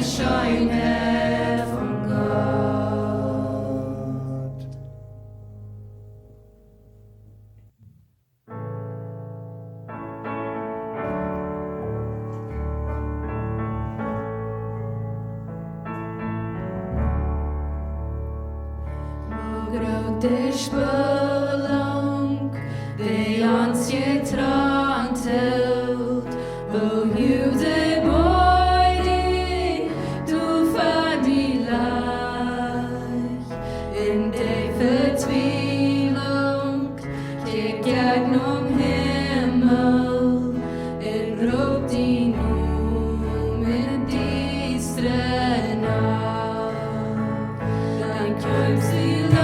Schönheit von Gott. Grote spelonk, de ans getrant held, wo jude boy du fadi lag, in de vertwielung, kijk gagnom himmel, in roep die noem in die strena, dan komt sie live.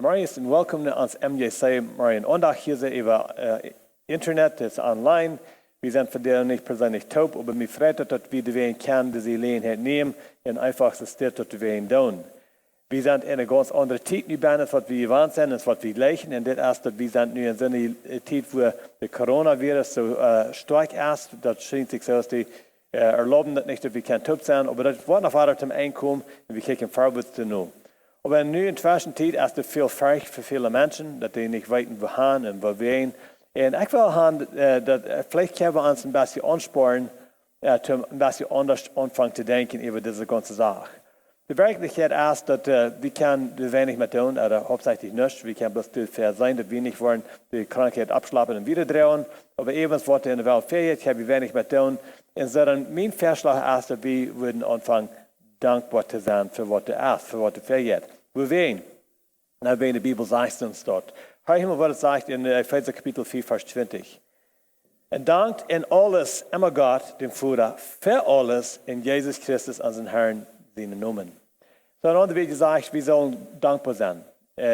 Marius und willkommen ans MJC Marian Ondach. Hier sind über Internet, das ist online. Wir sind von der nicht persönlich taub, aber mir freut es, dass wir die Wehen kennen, die sie Gelegenheit nehmen und einfach das Stück, dass die Wehen tun. Wir sind in einer ganz anderen Zeit nu bijna, was wir gewohnt sind, und was wir gleichen. Und das ist, dass wir sind nu in so einer Zeit, wo der Coronavirus so stark ist. Das scheint sich so, dass die erlauben das nicht, dass wir kein taub sind. Aber das wird noch weiter zum Einkommen und wir kriegen vorwärts zu tun. Aber nu in der Zeit ist es viel Furcht für viele Menschen, dass die nicht wissen, wohin und wohin. Und ich will haben, dass vielleicht können wir uns ein bisschen ansporen, um ein bisschen anders anfangen zu denken über diese ganze Sache. Die Wirklichkeit ist, dass wir können wenig mit tun, oder hauptsächlich nicht. Wir können bloß dafür sein, dass wir nicht wollen, die Krankheit abschlappen und wieder drehen. Aber eben, was in der Welt fehlt, können wir wenig mit tun. Und so dann mein Vorschlag ist, dass wir würden anfangen, dankbar zu sein für was ist, für was fehlt. Wir wen? Na, wenn die Bibel sagt uns dort. Hör mal, was es sagt in Epheser Kapitel 4, Vers 20. Und dankt in alles immer Gott, dem Vater, für alles in Jesus Christus, unseren Herrn, seinen Namen. So ein anderer Weg gesagt, wir sollen dankbar sein.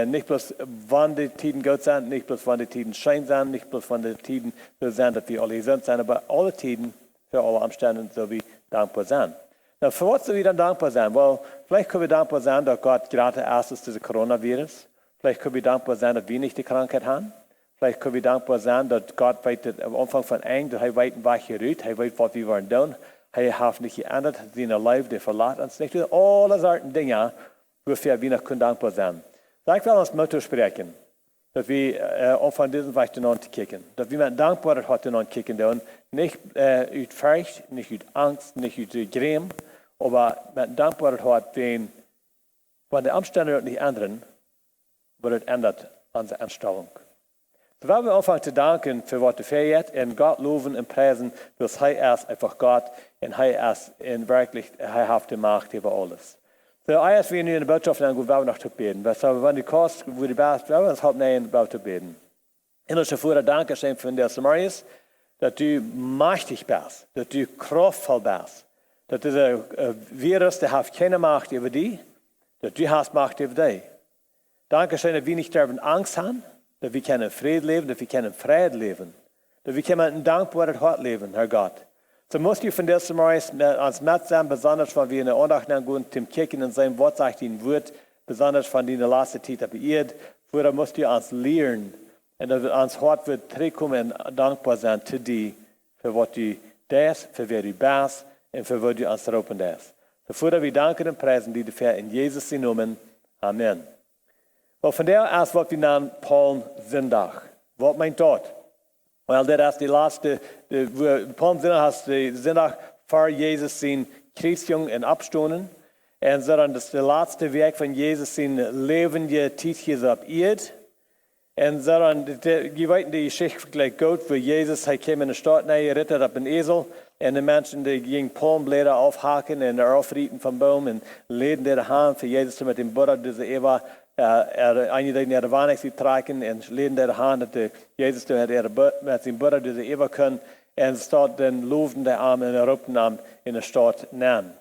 Nicht bloß, wann die Tiden gut sind, nicht bloß, wann die Tiden schön sind, nicht bloß, wann die Tiden so sind, dass wir alle gesund sind, aber alle Tiden, für alle Umstände, so wie dankbar sein. Na, für was sollen wir dann dankbar sein? Well, vielleicht können wir dankbar sein, dass Gott gerade erst ist, dieses Coronavirus. Vielleicht können wir dankbar sein, dass wir nicht die Krankheit haben. Vielleicht können wir dankbar sein, dass Gott weiß, am Anfang von eng, dass er weiß, was er ruht, er weiß, was wir wollen tun. Er hat nicht geändert, seine Leib, der verlässt uns nicht. Alle solchen Dinge, wofür wir noch dankbar sein. So, ich will uns Motto sprechen, dass wir von diesem Weg zu kicken. Dass wir mit Dankbarkeit heute kicken tun. Nicht aus Furcht, nicht aus Angst, nicht aus Grimm, aber mit Dankbarkeit heute, wenn die Umstände nicht ändern, wird es ändert unsere Einstellung. So werden wir anfangen zu danken für was du fährt und Gott loben und preisen, dass er ist einfach Gott und er ist in wirklich, er hat die Macht über alles. So, als wir nun in der Botschaft werden wir noch zu beten. So, wenn die Kost, wo die Bast, werden wir uns hauptsächlich zu beten. Himmlischer Vater, danke schön für den Samarias, dass du mächtig bist, dass du kraftvoll bist, dass dieser Virus, der hat keine Macht über dich, dass du hast Macht über dich. Danke schön, dass wir nicht darüber Angst haben, dass wir können Frieden leben, dass wir können Frieden leben, dass wir können ein dankbares Hort leben, Herr Gott. So musst du von diesem Reis uns mit sein, besonders wenn wir in der Andacht gehen, zum Kirchen in seinem Wort sagt, ihn Wort, besonders von der letzten Zeit auf Erde, vorher musst du uns lehren, und dass uns Hort wird zurückkommen und dankbar sein zu dir, für was du das, für wer du bist, und für was du uns rufen das. So vorher wir danken und preisen dir dafür in Jesus' Namen. Amen. Well, von der aus, was wir nennen Palm Sindach. Was meint dort? Well, das ist die letzte, Palm Sindach ist die Sindach vor Jesus sein Kreuzung und Abstoßen. Und sondern das ist der letzte Weg von Jesus sein lebende Zeit hier auf Erde. Und sondern, die weiten die Geschichte gleich gut, wo Jesus, kam in die Stadt, geritten auf einen Esel. Und die Menschen, die gingen Palmblätter aufhaken und aufrieten vom Baum und leden die Hand für Jesus mit dem Buddha, diese Eva, einige der Warnings tragen und leden der Hand, dass Jesus mit dem Buddha diese Eva können und statt den loben der Arm und roten Arm in der Stadt nennen.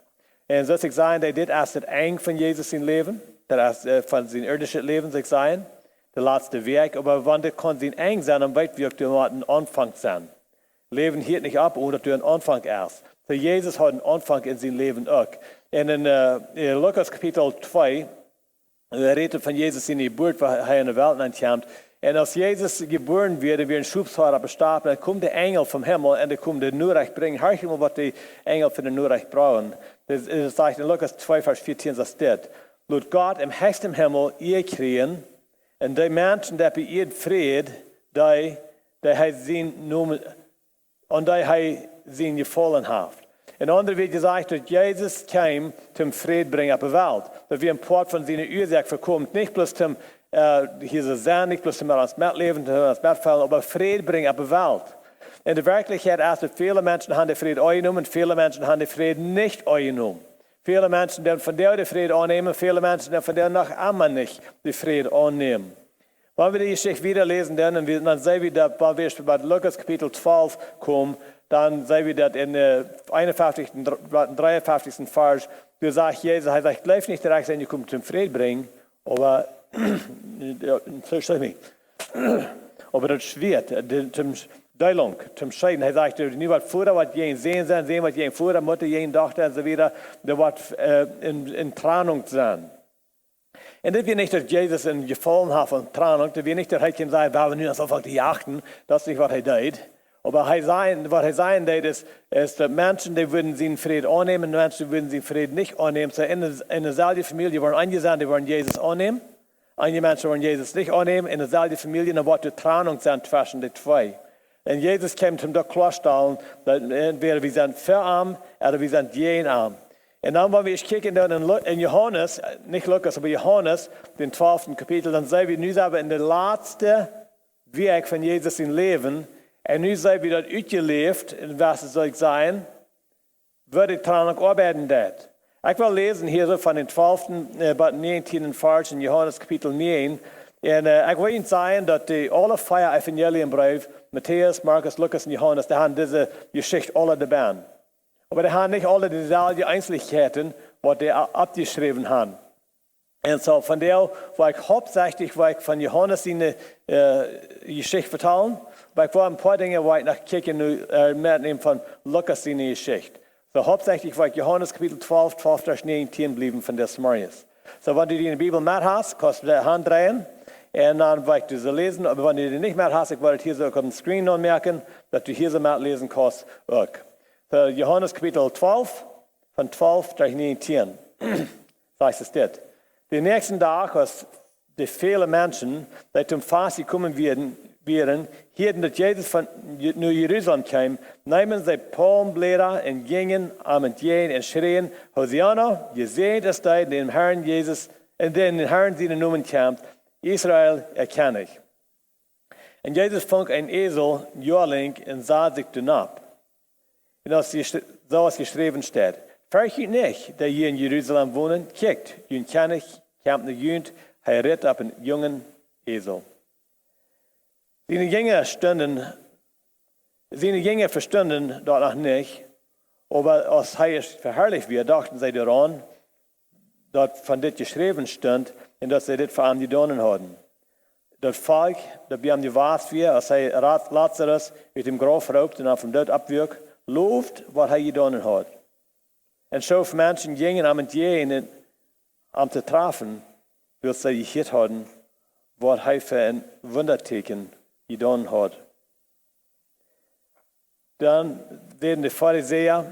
Und so sich sagen, das ist das eng von Jesus sein Leben, das ist von sein irdisches Leben sich sein, der letzte Weg, aber wenn das kann sein eng sein, dann wird wirklich ein Anfang sein. Leben hier nicht ab, ohne dass du einen Anfang erst. So Jesus hat einen Anfang in seinem Leben auch. Und in Lukas Kapitel 2, er redet von Jesus in die Geburt, weil er in der Welt ankommt. Und als Jesus geboren wird, wir ein Schubshort auf den Stab, dann kommt der Engel vom Himmel und dann kommt der Nurreich bringen. Hör mal, was die Engel für den Nurreich brauchen. Das sagt in Lukas 2, Vers 14, das steht. Laut Gott im höchsten Himmel ihr kriegen, und die Menschen, die bei ihr Fried, die er sie gefallen hat. In anderen wird gesagt, dass Jesus kam, zum Frieden bringen auf der Welt. Dass wir ein Port von seiner Ursache verkommt, nicht bloß zum hier zu sein, nicht bloß zum ans Mitleben, zum ans Mitfallen, aber Frieden bringen auf der Welt. In der Wirklichkeit ist, dass viele Menschen haben den Frieden angenommen und viele Menschen haben den Frieden nicht angenommen. Viele Menschen, die von der Frieden annehmen, viele Menschen, die von der noch einmal nicht den Frieden annehmen. Wenn wir die Geschichte wieder lesen, dann sehen wir, dass, wenn wir bei Lukas Kapitel 12 kommen, dann sehen wir, dass in der 51. und 53. Vers, du sagst, Jesus, er sagt, bleib nicht direkt sein, ihr kommt zum Frieden bringen, aber aber das schwert, zum Deilung, zum Scheiden. Er sagt, nu wat vorher, wat je sehen zijn, sehen wat je vorher, Mutter, je Tochter und so weiter, da wat in Trennung sein. Und das wird nicht, dass Jesus in gefallen hat von Trennung, das wird nicht, dass er sagt, wir nu so auf die Jachten, das ist nicht, was er tut. Aber was er sagen tut, ist, dass Menschen, die würden seinen Frieden annehmen, Menschen, die würden seinen Frieden nicht annehmen. So in derselben Familie waren eingesandt, die wollen Jesus annehmen. Einige Menschen wollen Jesus nicht annehmen. In derselben Familie, dann wird die Trennung sein zwischen den zwei. Und Jesus kam zum klarstellen, dass entweder wir sind für arm oder wir sind gegen arm. Und dann, wenn wir kicken in Johannes, nicht Lukas, aber Johannes, den 12. Kapitel, dann sehen wir, nu sind wir in der letzten Weg von Jesus im Leben. Und nu sehen wir, dass ausgelebt, was es soll sein, wird die Trennung arbeiten dort. Ich will lesen hier so von den 12. 19. Vers in Johannes Kapitel 9. Und ich will Ihnen sagen, dass die alle 4 Evangelienbriefe, Matthäus, Markus, Lukas und Johannes, die haben diese Geschichte alle dabei. Aber die haben nicht alle dieselben Einzelheiten, was die abgeschrieben haben. Und so von der, weil ich hauptsächlich von Johannes eine Geschichte vertellen, weil ich ein paar Dinge, wo ich nach kicken mitnehmen von Lukas seine Geschichte. So hauptsächlich weil ich Johannes Kapitel 12, 19 bleiben von des Marius. So wenn du die in der Bibel mit hast, kannst du die Hand drehen und dann werde ich sie lesen. Aber wenn du die nicht mehr hast, ich werde hier so auf dem Screen anmerken, dass du hier so mitlesen kannst. So Johannes Kapitel 12, von 12 durch 19. Sagt es dort. Den nächsten Tag, als die vielen Menschen, die zum Fast gekommen wären, hierden, dass Jesus von Jerusalem kam, nahmen sie Palmblätter und gingen am Entgehen und schrien, Hosianna, gesegnet ist der, den Herrn Jesus, in den Herrn seinen Namen kommt, Israel erkenne ich. Und Jesus fand ein Esel, ein Jüngling, und sah sich ab. Und so was geschrieben steht. Fürchtet nicht, der hier in Jerusalem wohnen, kickt, jün kann ich, kommt ne jünt, er ritt auf einen jungen Esel. Seine Jünger verstanden dort noch nicht, aber als er verherrlicht wird, dachten sie daran, dass von das geschrieben stand und dass sie das vor allem getan hatten. Das Volk, das wir haben die Wahrheit wir, als er Lazarus mit dem Grab raubt und auf dem Tod abwirkt, lobt, was er getan hat. Und so viele Menschen gingen am Entgehen, am zu treffen, weil sie gehört hatten, was er für ein Wunderteken getan hat. Dann werden die Pharisäer,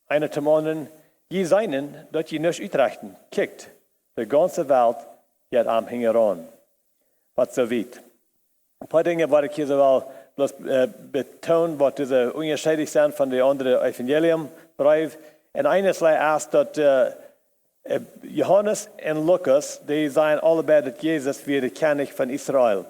einer zum anderen, je seinen, dass je nicht utrechten, kickt, die ganze Welt geht am heran. Was so weit. Ein paar Dinge, was ich hier so bloß betonen, was diese unterschiedlich sind von den anderen Evangelienbriefen. Und eines ist erst, dass Johannes und Lukas, die sagen alle beide, dass Jesus wird der König von Israel.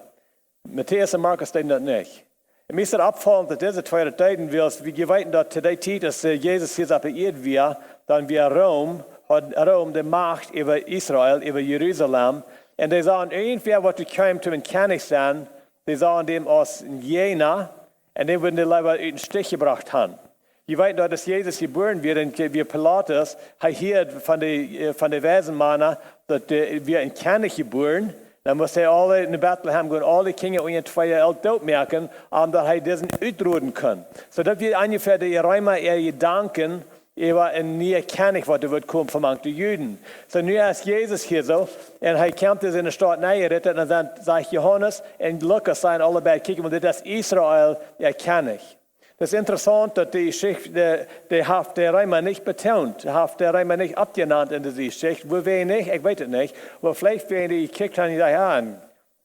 Matthäus und Markus stehen das nicht. Und mir ist es abfallend, dass diese zwei Zeiten willst, wie geweten, dass zu der Zeit, dass Jesus hier auf der Erde war, dann wir Rom, hat Rom die Macht über Israel, über Jerusalem. Und die sagen, irgendwer, was du kommst, zum König sein, die sagen dem aus Jena, und den würden die leider in den Stich gebracht haben. Je weet dat als Jezus geboren wird, und wie Pilatus, hij hield van de Wezenmannen, dat wir een König geboren, dann muss er alle in Bethlehem gehen, alle Kinder und 2 Jahre dood merken, omdat hij diesen uitroden kann. So dat wir ungefähr die Räume Gedanken über ein neuer König, was wird kommen von den Juden. So nu ist Jesus hier so, und er kommt in der Stadt reingeritten, und dann sagt Johannes und Lukas, sagen alle beide, kicken, und das ist Israel, der König. Das ist interessant, dass die Geschichte, die hat der Römer nicht betont, hat der Römer nicht abgenannt in dieser Geschichte. Wo wir nicht, ich weiß es nicht, aber vielleicht werden die gekickt haben, die sagen, ja,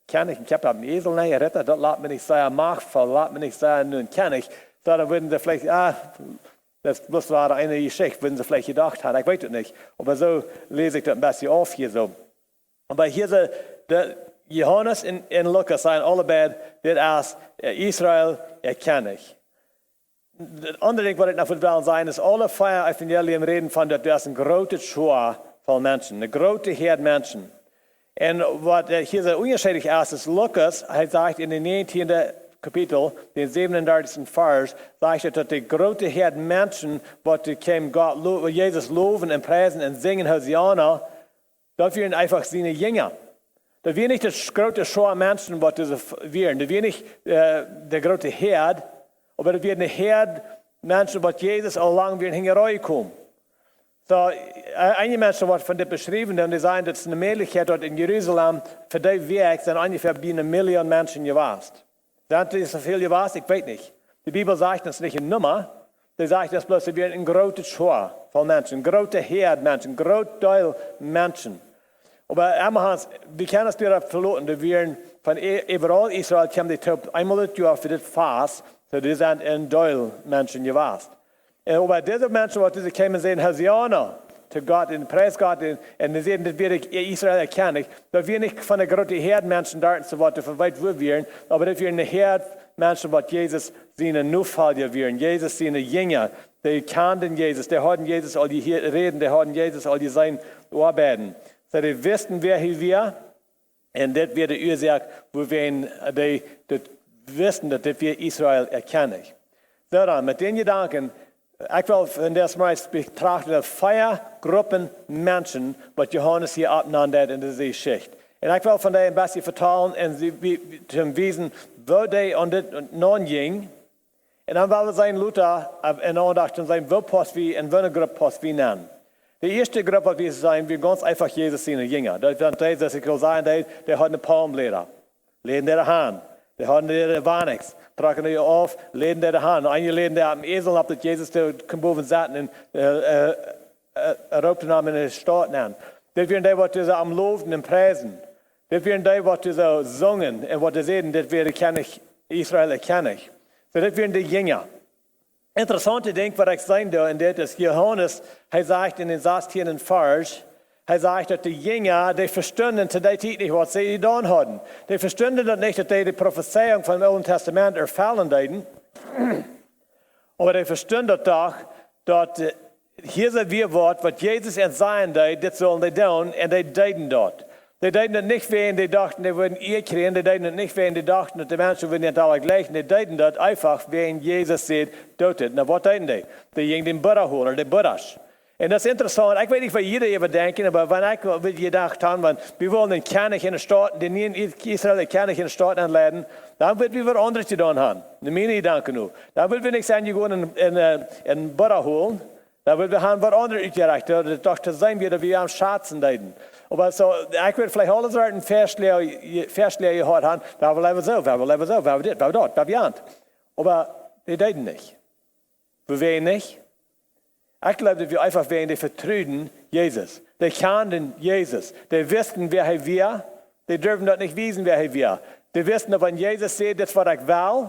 kann ich habe einen Esel nicht gerettet, das lässt mich nicht sagen, machtvoll, lässt mich nicht sagen, nun kann ich. So, dann würden sie vielleicht, das war eine Geschichte, würden sie vielleicht gedacht haben, ich weiß es nicht. Aber so lese ich das ein bisschen auf hier so. Aber hier so, Johannes und Lukas sagen alle beide, das ist Israel, erkenne ich. Das andere Ding, was ich noch will sagen, ist, alle 4 Evangelien reden von, dass das eine große Schar von Menschen, eine große Herde Menschen. Und was hier so unterschiedlich ist, ist Lukas, er sagt in dem 19. Kapitel, den 37. Vers, sagt er, dass die große Herde Menschen, was Jesus loben und preisen und singen Hosianna, das wären einfach seine Jünger. Dat wir nicht das große Schar Menschen, was diese wären. Dat wir nicht der große Herd, aber dat wir eine Herd Menschen, was Jesus al lang weer in Hingerei kommen. So, einige Menschen, was von dem beschrieben, die sagen, dass es eine Möglichkeit dort in Jerusalem für die Weg sind ungefähr wie 1 Million Menschen gewesen. Sind das so viel gewesen? Ich weiß nicht. Die Bibel sagt das nicht in Nummer. Die sagt das bloß, wir ein großes Schar von Menschen, große Herd Menschen, große Teil Menschen. Aber Hans, wir können es dir verloren, dass wir von überall Israel kommen, die einmal das Jahr für das Fast, so die sind ein Teil Menschen gewesen. Aber diese Menschen, die kommen, sehen Hosianna zu Gott, und preis Gott, und sehen, dass wir Israel erkennen, dass wir nicht von der großen Herd Menschen dort so weit verweit wir, aber dass wir eine Herd Menschen, was Jesus seine Nachfolger wären, Jesus seine Jünger, die kannten Jesus, die hatten Jesus all die Reden, die hatten Jesus all die seine Arbeiten. So, die wussten, wer hier war, und das wird die Ursache, wo wir wissen, dass wir Israel erkennen. So dann, mit den Gedanken, ich will von der Smart betrachten, 4 Gruppen Menschen, was Johannes hier abnimmt in dieser Schicht. Und ich will von der ein bisschen vertalen und zu wissen, wo die und das non ging. Und dann will sein Luther in Andacht und sein, wo passt wie und welche Gruppe passt wie nennen. Die erste Gruppe, wie sie sagen, wir ganz einfach Jesus seine Jünger. Das sind die, dass ich will sagen, die hat eine Palmleder. Leden der Hand. Die haben die Warnix. Tragen die auf, leden der Hand. Einige leden der am Esel ab, dass Jesus der boven zaten und roepte nam in de staat nemen. Dat waren die wat ze am loofden en prijzen. Dat waren die wat ze zongen en wat ze zeiden, dat weer ken ik, Israël ken ik. So dat waren die Jünger. Interessante Ding, wat ik zei daar, en dat is Johannes, hij zegt in den 16. Vers, hij zegt dat de Jünger, die verstonden zu der Zeit nicht, was sie getan hatten. Die verstonden dat nicht, dass die Prophezeiung vom Alten Testament erfallen deuten. Aber die verstonden doch, dass hier sind wir Wort, was Jesus in sein deed, das sollen die tun, und die deuten dort. Die deuten das nicht, wenn die dachten, die würden ihr kriegen, die deuten das nicht, wenn die dachten, dass die Menschen würden nicht alle gleich, die deuten das einfach, wenn Jesus sagt, dotet. Na, was deuten die? Die gingen den Buddha holen, die Buddhas. Und das ist interessant, ich weiß nicht, was jeder immer denken, aber wenn ich gedacht habe, wir wollen den König in der Stadt, den Israel König in der Stadt anladen, dann wird wir was anderes getan haben. Das meine Gedanken nur. Dann will wir nicht sagen, wir gehen in Buddha holen, dann will wir haben was anderes utgereicht, doch zu sein, wie wir am Schatzen deuten. Aber so, ich würde vielleicht alles ein Verslehrer gehört haben, da will so, da will so, da will das, da will dort, da will das. Aber die deuten nicht. Wir wollen nicht. Ich glaube, dass wir einfach werden, die vertrauen Jesus. Die kannten Jesus. Die wissen, wer er war. Die dürfen dort nicht wissen, wer er war. Die wissen, dass wenn Jesus sagt, das was ich will,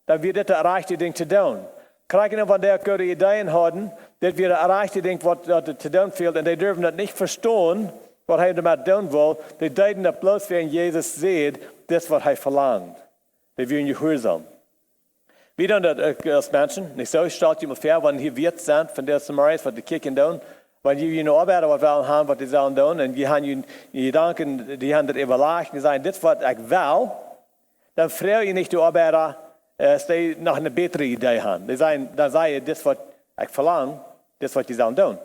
dann wird das erreichte Ding zu tun. Kriegen, wenn die gute Ideen haben, das wird das erreichte Ding, was zu tun fehlt, und die dürfen das nicht verstehen, was er damit tun will. Die deuten das bloß, wenn Jesus sagt, das was er verlangt. Die werden gehorsam. Wir tun das als Menschen, nicht so, ich stelle dir mal vor, wenn hier Wirt sind, von der Samaris, was die Kirchen tun, wenn die eine Arbeiter wollen haben, was die sollen tun, und die haben die Gedanken, die haben das überlegt, die sagen, das was ich will, dann frage ich nicht die Arbeiter, dass die noch eine bessere Idee haben. Die sagen, dann sage ich, das was ich verlange, das was die sollen tun.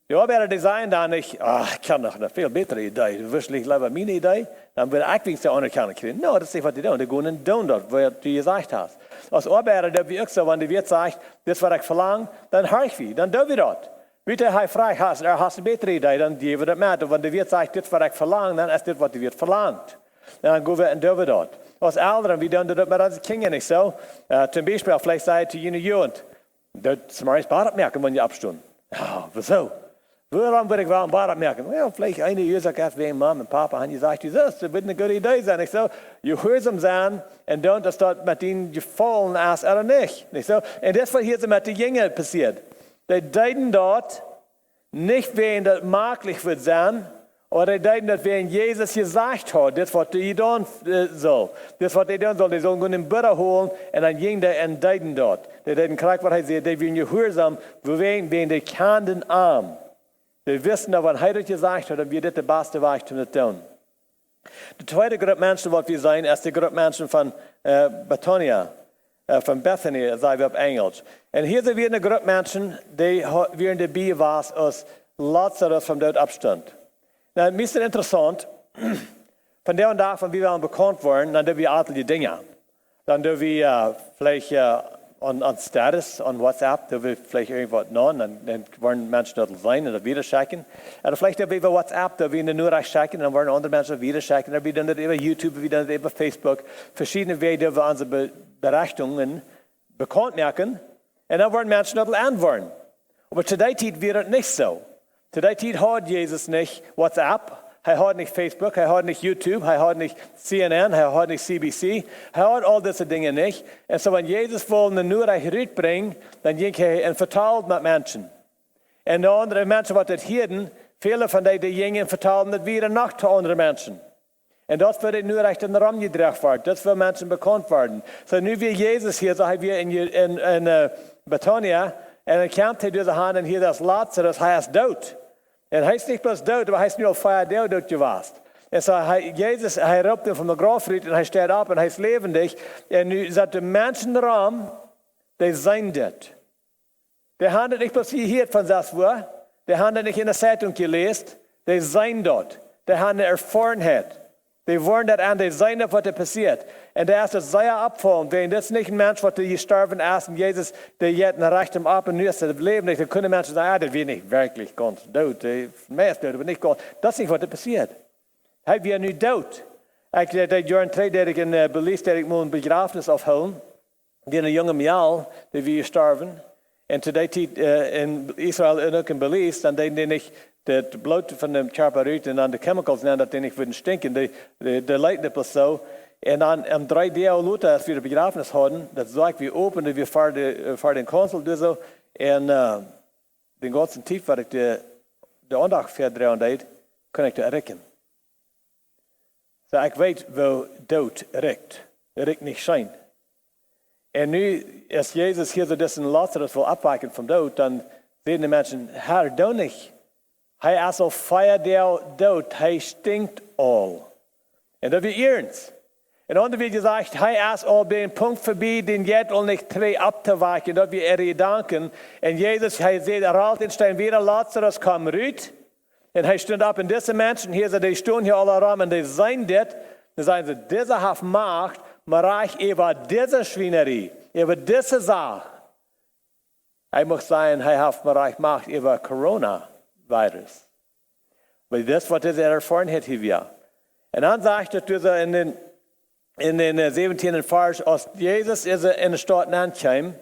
Die Arbeiter, die sagen dann nicht, ich kann noch eine viel bessere Idee, du wirst nicht lieber meine Idee, dann will ich wenigstens anerkennen kriegen. No, das ist nicht, was die tun. Die gehen und tun dort, was du gesagt hast. Als Arbeiter, der wie auch so, wenn die Wirt sagt, das was ich verlange, dann höre ich wie, dann tun wir das. Wie der frei hast, hast eine bessere Idee, dann geben wir das mit. Und wenn die Wirt sagt, das was ich verlange, dann ist das, was die Wirt verlangt. Dann gehen wir und tun wir das. Als Eltern, wir tun das mit unseren Kindern nicht so. Zum Beispiel, vielleicht sei es zu jener Jugend, das zum Beispiel Bad merken, wenn die abstunden. Ja, wieso? Warum würde ich wel een Bad merken? Well, vielleicht eine Ursache erst wegen Mama und Papa haben gesagt, das wird eine gute Idee sein. Nicht so, gehorsam sein und dann, dass dort mit ihnen gefallen ist oder nicht. Nicht so? Und das war hier so mit den Jüngern passiert. Die deuten dort nicht, wen das möglich wird sein, oder die deuten dort, wen Jesus gesagt hat, das, was die tun soll. Das, was die tun soll, die sollen den Buddha holen und dann gehen die und deuten dort. Die deuten kriegt, was er sagt, die werden gehorsam, wen die kannten arm. Die wissen, dass wenn er das gesagt hat, dann wird das der beste Weg zu tun. Die zweite Gruppe Menschen, was wir sehen, ist die Gruppe Menschen von Bethania, von Bethany, sagen wir auf Englisch. Und hier sind wir eine Gruppe Menschen, die während der Bibel war, aus Lazarus von dort Abstand. Na, mir ist interessant, Von der und da, von wie wir bekannt worden, dann dürfen wir alle Dinge. Dann dürfen wir vielleicht an Status, an WhatsApp, dürfen wir vielleicht irgendwas nennen, dann wollen Menschen dort sein oder wieder schicken. Oder vielleicht dürfen wir über WhatsApp, da wir nur schicken, dann wollen andere Menschen wieder schicken. Oder wir dann über YouTube, wieder über Facebook. Verschiedene Wege dürfen wir unsere Berechnungen bekannt machen. Und dann wollen Menschen dort antworten. Aber zu der Zeit wird es nicht so. Zu der Zeit hat Jesus nicht WhatsApp, er hat nicht Facebook, er hat nicht YouTube, er hat nicht CNN, er hat nicht CBC, er hat all diese Dinge nicht. Und so wenn Jesus will eine Nachricht bringen, dann ging er und verteilt mit Menschen. Und die anderen Menschen, die das hielten, viele von denen gingen und verteilten das wieder nach zu anderen Menschen. Und das wird nur recht in den Raum gedreht werden. Das wird Menschen bekannt werden. So nu wie Jesus hier, so haben wir in Bethania, und dann kommt er diese Hand und hier das Lazarus, er ist tot. Und er ist nicht bloß tot, aber er ist nur auf 4 Tage tot gewesen. Und so Jesus, er ruft ihn von der Grabfried und er steht auf und er ist lebendig. Und nu sagt der Menschen im Raum, die sind das. Die haben das nicht bloß hier von das Wort, die haben das nicht in der Zeitung gelesen, die sind dort. Die haben eine Erfahrenheit. Die wollen das an, die sehen, was da passiert. Und der ist das sehr abfallen. Wenn das nicht ein Mensch, der gestorben ist, und Jesus, der jetzt reicht ihm ab und nur ist das Leben nicht, dann können Menschen sagen, das wird nicht wirklich ganz tot. Mehr ist tot, aber nicht ganz. Das ist nicht, was da passiert. Er wird nicht tot. Ich habe Jahren 3 in Belize, der ich ein Begräbnis aufholen. Die ein junger Mädel, die wir gestorben. Und zu der Zeit in Israel und auch in Belize, dann die nicht das Blut von dem Körper rührt und dann die Chemicals nehmen, dass die nicht würden stinken. Die leiden das so. Und dann 3 Tage später, als wir das Begräbnis hatten, das sagt wir open, dass wir fahren den Konsul durch so. Und den ganzen Tag, was ich der Andacht verdrehen deed, kann ich das erkennen. So, ich weiß, wo Tod riecht. Er riecht nicht schön. Und nu, als Jesus hier so diesen Lazarus will abweichen vom Tod, dann sehen die Menschen, Herr, du nicht. Er ist auf 4 Tage tot, er stinkt all. Und das wird ernst. Und dann wird gesagt, er ist all den Punkt vorbei, den jetzt all nicht 3 abzuweichen. Das wird er gedanken. Und Jesus, er sieht, er rollt den Stein wieder, Lazarus kam rüt. Und er stund ab in diese Menschen, hier sind die stehen hier alle rum, und die sehen das. Dann sagen sie, diese hat Macht, Reich über diese Schweinerei, über diese Sache. Ich muss sagen, er hat Reich Macht über Corona-Virus. Weil das, was er erfahren hat hier. Und dann sagt er in den 17. Vers, als Jesus in der Stadt ankam,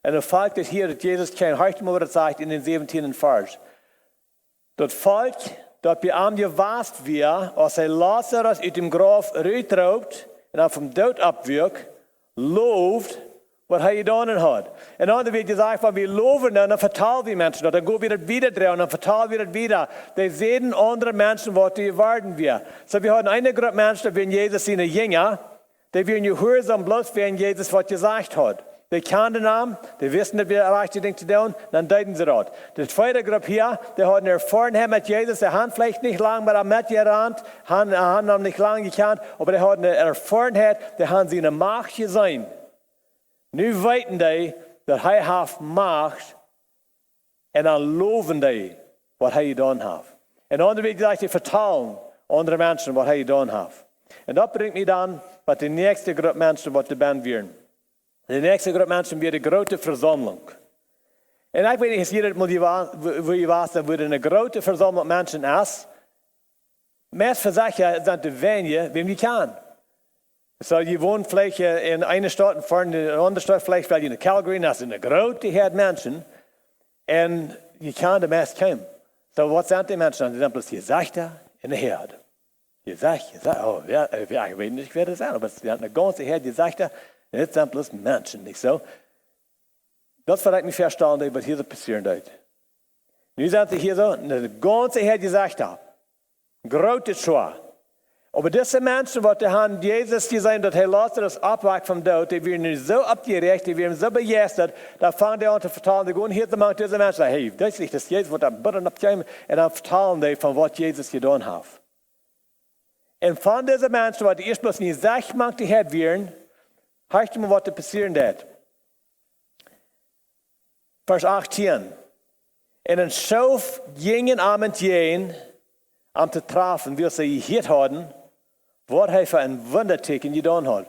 und er folgt es hier, dass Jesus kam, hört mal, was er sagt in den 17. Vers. Das Volk, das bei ihm gewasst wird, als er Lazarus aus dem Grab raubt und er vom Tod abwirkt, lobt, was er getan hat. Und dann wird gesagt, wenn wir loben, dann verteilen wir Menschen, dann gehen wir wieder drin und dann verteilen wir das wieder. Die sehen andere Menschen, was die erwarten wir. So, wir haben eine Gruppe Menschen, die werden Jesus seine Jünger, die werden gehorsam bloß, wenn Jesus was gesagt hat. Die kennen den Namen, die wissen, dass wir erreichte Dinge zu tun, dann deuten sie dort. Die zweite Gruppe hier, die hat eine Erfarenheit mit Jesus, die haben vielleicht nicht lange mit ihm mitgerannt, haben ihn nicht lange gekannt, aber die hat eine Erfarenheit, die haben sie eine Macht gesehen. Nu weten die, dass er hat Macht, und dann loben die, was er getan hat. Und dann wird gesagt, die vertellen andere Menschen, was er getan hat. Und das bringt mich dann, was die nächste Gruppe Menschen, was die Band werden. Die nächste Gruppe Menschen wird eine große Versammlung. Und ich weiß nicht, dass jeder mal wo ich weiß, wo eine große Versammlung Menschen ist. Meist für sich sind die wenige, wem die kann. So, je wohnt vielleicht in einer Stadt und fahren in eine andere Stadt, vielleicht in Calgary, das ist eine große Herde Menschen. Und je kann die meist kommen. So, was sind die Menschen? Die sind bloß Gesichter in der Herde. Gesichter, oh, ja, ich weiß nicht, wer das ist, aber es sind eine ganze Herde Gesichter. Jetzt sind bloß Menschen, nicht so? Das verrät mich verstanden, was hier so passieren wird. Nun sind sie hier so, eine ganze Herde Gesichter. Große Schar. Aber diese Menschen, die haben Jesus gesehen, dass er Lazarus abweckt vom Tod, die werden so abgeregt, die werden so begeistert, da fangen die an zu vertellen, die gehen hier zu machen, diese Menschen sagen, hey, das ist nicht das Jesus, was da bitte abkommen, und dann vertellen die von was Jesus getan hat. Und von diesen Menschen, die erst bloß nicht sech macht, die Herd werden, hörst du mal, was da passieren wird. Vers 18. Und ein Schof gingen Abend gehen, am zu treffen, wie sie gehört haben, was er für ein Wunderteken getan hat.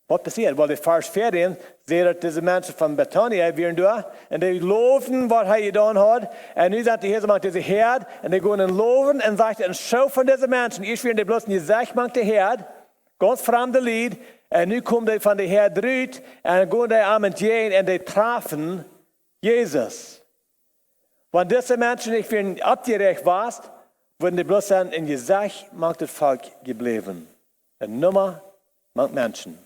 Was passiert? Weil die Vers 14 sehen, diese Menschen von Bethania wären da und die loben, was er getan hat. Und nu sind die hier so diese Herd und die gehen und loben und sagen, und schau von diesen Menschen, ich will die bloß nicht sagen, die Herd, ganz fremde Lied. Und nu kommen die von der Herd rüt und gehen die am und gehen und die treffen Jesus. Wenn diese Menschen nicht für ihn abgerecht waren, würden die bloß sagen, in Gesicht macht das Volk geblieben. Eine Nummer macht Menschen.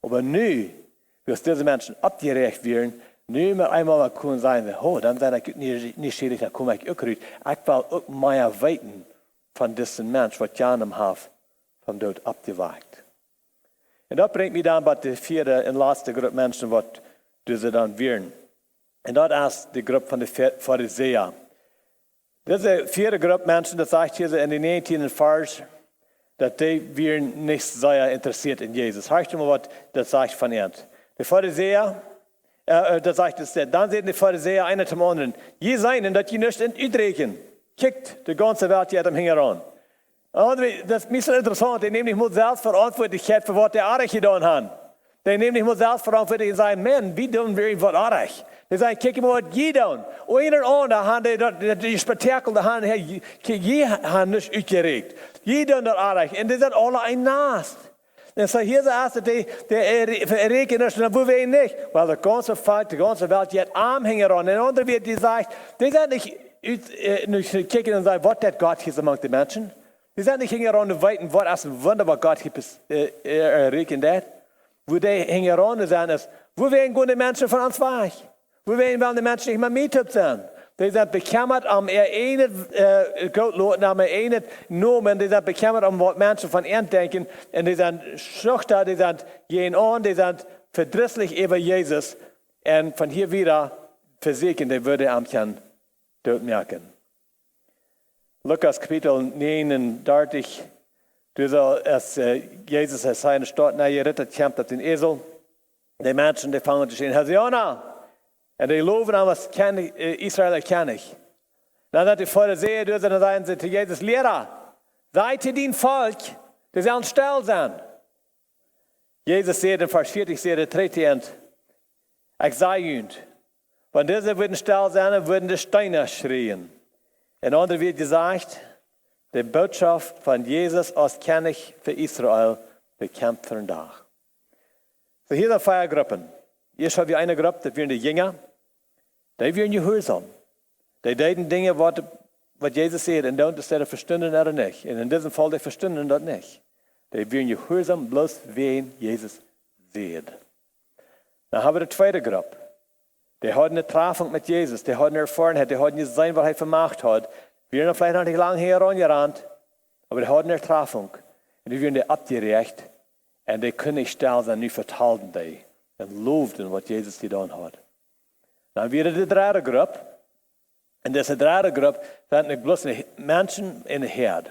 Aber nu, wie diese Menschen abgerecht werden, nu mit einmal mal können sagen, oh, dann sei ich nicht schwierig, dann komme ich auch rüt. Ich will auch mehr weiten von diesen Menschen, was Janem haben, vom Tod abgewagt. Und das bringt mich dann bei der vierte und letzte Gruppe Menschen, was diese dann werden. Und das ist die Gruppe von den Pharisäern. Diese vierte Gruppe Menschen, das sagt hier in den 19. Vers, dass die wären nicht sehr interessiert in Jesus. Hörst du mal, was das sagt von ihnen? Die Pharisäer, das sagt es, dann sehen die Pharisäer einer zum anderen, je seien, dass die nicht entdrücken. Kickt die ganze Welt hier am Hingeran. Das ist ein bisschen interessant, die nehmen nicht mal Selbstverantwortlichkeit für was die Arich getan haben. Die nehmen nicht mal Selbstverantwortlichkeit und sagen, Mann, wie tun wir was Arich? Die sagen, kick mal, was je tun. Einer andere haben die Spektakel, die haben nicht ausgeregt. Je tun das Arich. Und die sind alle ein Nas. Und so hier ist der erste, die erregen nicht, und wo wir ihn nicht. Weil der ganze Volk, die ganze Welt, die hat Armhänger an. Und der andere wird, die sagt, die sind nicht kicken und sagen, was hat Gott hier among den Menschen? Die sind nicht hingeran und weiten, was ist ein Wunder, was Gott hier erregen hat. Wo die hingeran und sagen, ist, wo werden die Menschen von uns weg? Wo werden die Menschen nicht mehr mit sein? Die sind bekämmert am Gottloten, am Nomen, die sind bekämmert am was Menschen von ihnen denken. Und die sind schüchtern, die sind gehen an, die sind verdrießlich über Jesus. Und von hier wieder versiegen, die würde am Kern dort merken. Lukas Kapitel 39, als Jesus aus seiner Stadt geritten kämpft auf den Esel. Die Menschen, die fangen zu stehen, Hosianna! Und die loben an, was Israel kann ich. Dann hat die Pharisäer, dann sagen sie zu Jesus, Lehrer, seid ihr dein Volk, die sollen still sein. Jesus sagt in Vers 40, der dritte End, ich sage ihnen, wenn diese würden still sein, würden die Steine schreien. In anderen wird gesagt, die Botschaft von Jesus als König für Israel bekämpft für den Tag. So hier sind 4 Gruppen. Hier haben wir eine Gruppe, das wären die Jünger. Die wären gehorsam. Die deuten Dinge, was Jesus sagt, und don't das verstanden oder nicht. Und in diesem Fall, die verstanden das nicht. Die wären gehorsam, bloß wen Jesus sieht. Dann haben wir die zweite Gruppe. Die hatten eine Trafung mit Jesus, die hatten Erfahrung, die hatten gesehen, was er vermacht hat. Wir haben vielleicht noch nicht lange herangerannt, aber die hatten eine Trafung. Und die werden abgerecht und die können nicht still sein, nie vertalten die und lobten, was Jesus getan hat. Dann wieder die dritte Gruppe. Und diese dritte Gruppe sind nicht bloß Menschen in der Herd.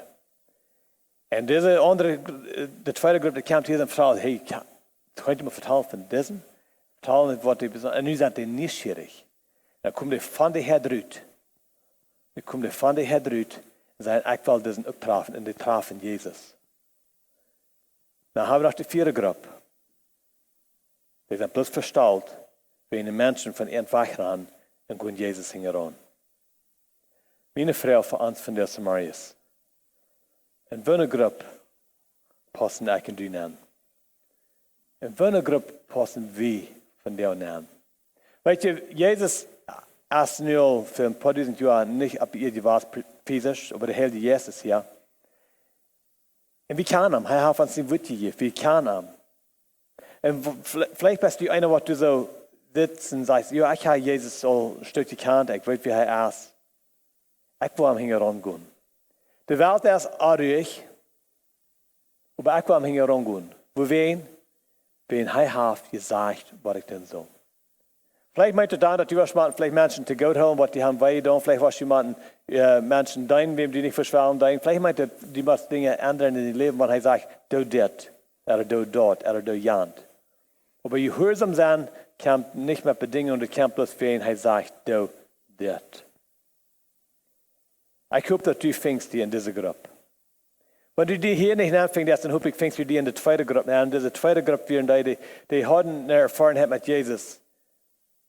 Und diese andere, die zweite Gruppe, die kam hier und fragte, hey, könnt ihr mir vertalen von diesem? Vertalen, was die besonders, und nun sind die neugierig. Dann kommen die von der Herd rüt. Dann kommen die von der Herd rüt und sagen, ich will diesen auch treffen, und die trafen Jesus. Dann haben wir noch die vierte Gruppe. Die sind bloß verstaut, wenn die Menschen von ihren wegrennen und gehen Jesus hingeran. Meine Frau für uns von der Samarias. In welcher Gruppe passen ich und du nennen? In welcher Gruppe passen wir von der nennen? Weißt du, Jesus ist nur für ein paar tausend Jahre nicht ab ihr die Wahrheit physisch, aber der Herr Jesus hier. Und wir kennen ihn, er hat uns die Wut gegeben, wir kennen ihn. Und vielleicht bist du einer, was du so sitzt und sagst, ja, ich habe Jesus so ein Stück gekannt, ich weiß, wie er ist. Ich will am Hingeran gehen. Die Welt ist artig, aber ich will am Hingeran gehen. Wo wen er hat gesagt, was ich denn soll. Vielleicht meint er dann, dass du vielleicht Menschen zu Gott haben, was die haben wehgetan, vielleicht was jemanden Menschen deinen, wem die nicht verschwellen, deinen. Vielleicht meint er, die muss Dinge ändern in ihrem Leben, weil er sagt, du das, oder du dort, oder du jant. Aber gehorsam sein kommt nicht mit Bedingungen, und kommt bloß für ihn, er sagt, du das. Ich hoffe, dass du fängst die in diese Gruppe. Wenn du die hier nicht anfängst, dann hoffe ich, fängst du die in die zweite Gruppe an. Diese zweite Gruppe wären die haben eine Erfahrung mit Jesus.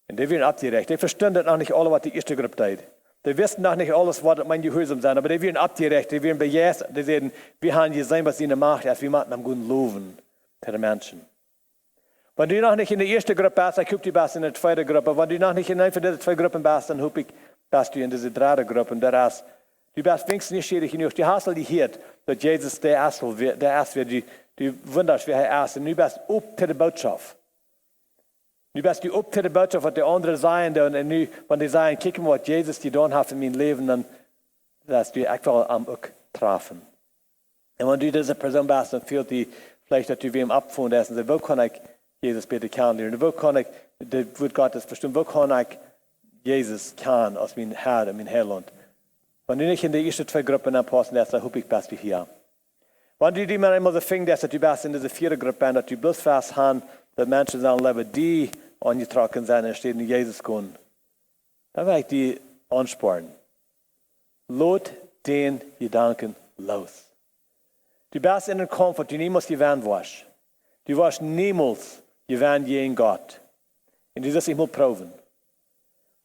Und die werden abgerecht. Die verstehen noch nicht alles, was die erste Gruppe tut. Die wissen noch nicht alles, was mein Gehorsam sind, aber die werden abgerecht, die werden bejaht. Die sagen, wir haben gesehen, was ihnen macht, als wir machen am guten Loven für die Menschen. Wenn du noch nicht in der ersten Gruppe bist, dann guck du bist in der zweiten Gruppe. Wenn du noch nicht in einer von diesen zwei Gruppen bist, dann hoffe ich, bist du in dieser dritten Gruppe. Und du bist wenigstens nicht schwierig genug. Du hast die Hört, dass Jesus der Erste wird, du wunderst, wie er ist. Und du bist up zu der Botschaft. Du bist up zu der Botschaft, was die anderen sagen. Und nu, wenn die sagen, guck mal, was Jesus getan hat in meinem Leben, dann wirst du einfach am Uck treffen. Und wenn du diese Person bist, dann fühlt die vielleicht, dass du wem abgefunden hast und sagst, wo kann ich Jesus bitte kennenlernen? Wo kann ich, das wird Gottes bestimmt, wo kann ich Jesus kennen als mein Herr und mein Heiland? Wenn du nicht in die ersten zwei Gruppen anpassen lässt, dann hoffe ich, bist du hier. Wenn du die mal immer so findest, dass du bist in dieser vierten Gruppe, dass du bloß fast hast, dass Menschen in seinem Leben, die angetroffen sind und stehen in Jesus gehen, dann werde ich die anspornen. Lot den Gedanken los. Du bist in einem Kampf, wo du niemals gewinnen wirst. Du wirst niemals gewinnen gegen Gott. Und du wirst dich mal proben.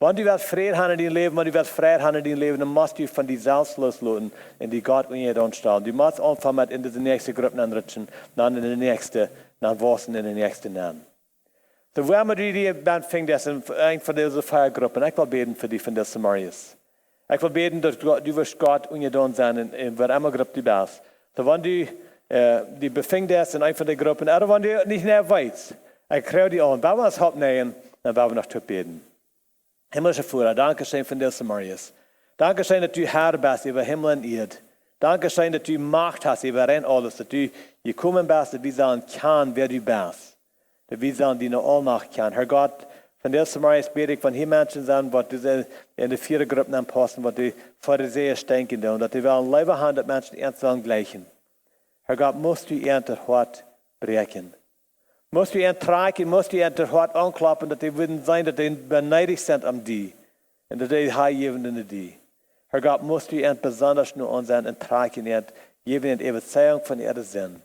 Wenn du Frieden haben in deinem Leben, wenn du Frieden haben in deinem Leben, dann musst du von dir selbst loslassen und die Gott in dir anstellen. Du musst anfangen mit in die nächste Gruppe anrutschen, dann in die nächste, dann wasen in die nächste nennen. So, wo immer du die Band fängst, in einer von diesen Feiergruppen, ich will beten für dich von der Samarias. Ich will beten, dass du wirst Gott ungetan sein, in wer immer Gruppe du bist. So, wenn du die befindest in einer von den Gruppen, oder wenn du nicht mehr weißt, ich kriege die an, wenn wir uns nehmen, dann werden wir noch zu beten. Himmlische Vater, danke schön von dir, Samarias. Danke schön, dass du Herr bist über Himmel und Erde. Danke schön, dass du Macht hast über alles, dass du gekommen bist, dass wir sagen kann, wer du bist. Dass wir sagen, die noch Allmacht kann. Herr Gott, von dir, Samarias, bete ich, von hier Menschen sind, was du in die vier Gruppen anpassen, was die Pharisäer denken, und dass die wollen lieber haben, dass Menschen ernst sollen gleichen. Herr Gott, musst du ihr Hort brechen. Musst du ihn tragen, musst du ihn hart anklappen, dass die würden sein, dass die beneidigt sind an die. Und dass die heimgeben in die. Herr Gott, musst du ihn besonders nur ansehen und tragen, und geben in Überzeugung von ihrem Sinn.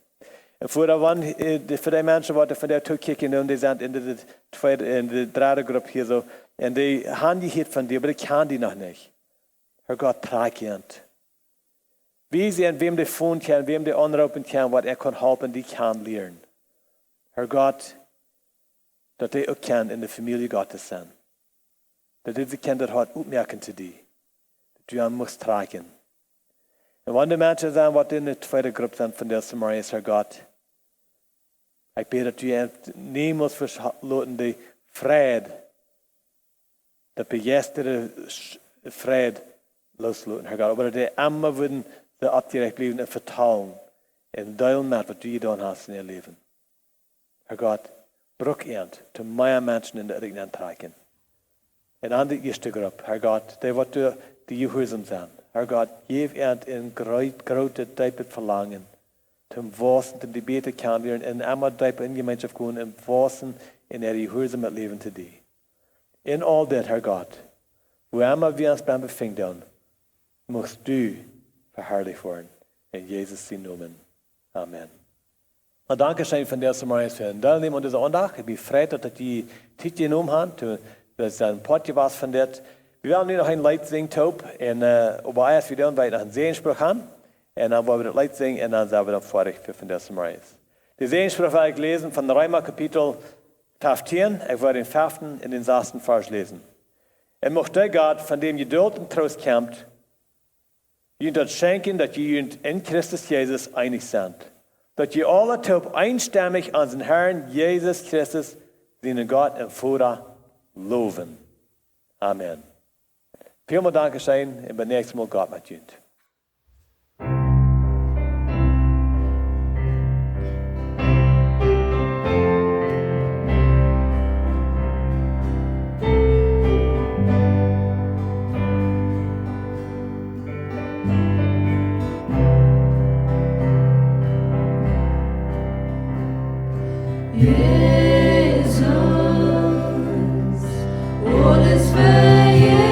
Und für die Menschen, die von der Türkei und die sind in der dritten Gruppe hier so, und die haben die Hit von dir, aber die kann die noch nicht. Herr Gott, trag ihn. Wie sie an wem die finden können, wem die anrufen können, was kann helfen, die kann lernen. Herr Gott, dass die auch kennen in der Familie Gottes sind. Dass diese Kinder dort aufmerken zu dir. Dass du an musst tragen. Und wenn die Menschen sind, die in der zweiten Gruppe sind von der Samarias, Herr Gott, ich bete, dass du niemals verlassen die Frieden, der begeisterte Frieden loslassen, Herr Gott. Aber dass die immer würden so abgerecht bleiben und vertrauen in deinem Mat, was du getan hast in ihr Leben. Herr Gott, brück ernt, zu mehr Menschen in der Region tragen. Und an die erste Gruppe, Herr Gott, die Gehorsam sind. Herr Gott, gib ernt in große, tiefe Verlangen, zum Wassen, zum die Bete kennenlernen, in einmal tiefe in Gemeinschaft gehen, im Wassen, in der Gehorsam mit Leben zu dir. In all das, Herr Gott, wo immer wir uns beim befinden, musst du verherrlicht werden. In Jesus' Namen. Amen. Und danke schön von der Samarias für den Teilnehmen an dieser Andacht. Ich bin froh, dass die Zeit genommen haben, dass ein Podcast was von der. Wir werden nur noch ein Lied singen, Taub, und aber erst wieder noch einen Sehenspruch haben, und dann wollen wir das Lied singen, und dann sind wir dann fertig für von der Samarias. Der Sehenspruch werde ich lesen von Römer Kapitel 15, ich werde den 5. in den 6. Vers lesen. Und möchte Gott, von dem Geduld und Trost kämpft, ihnen das schenken, dass ihr in Christus Jesus einig sind. Dass ihr alle taub einstimmig an den Herrn Jesus Christus, seinen Gott und Vater, loben. Amen. Vielen Dank schön und beim nächsten Mal Gott mit euch. Jesus, alles für Jesus.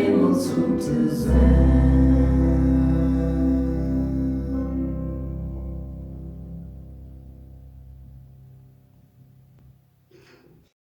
Himmel zu sehen.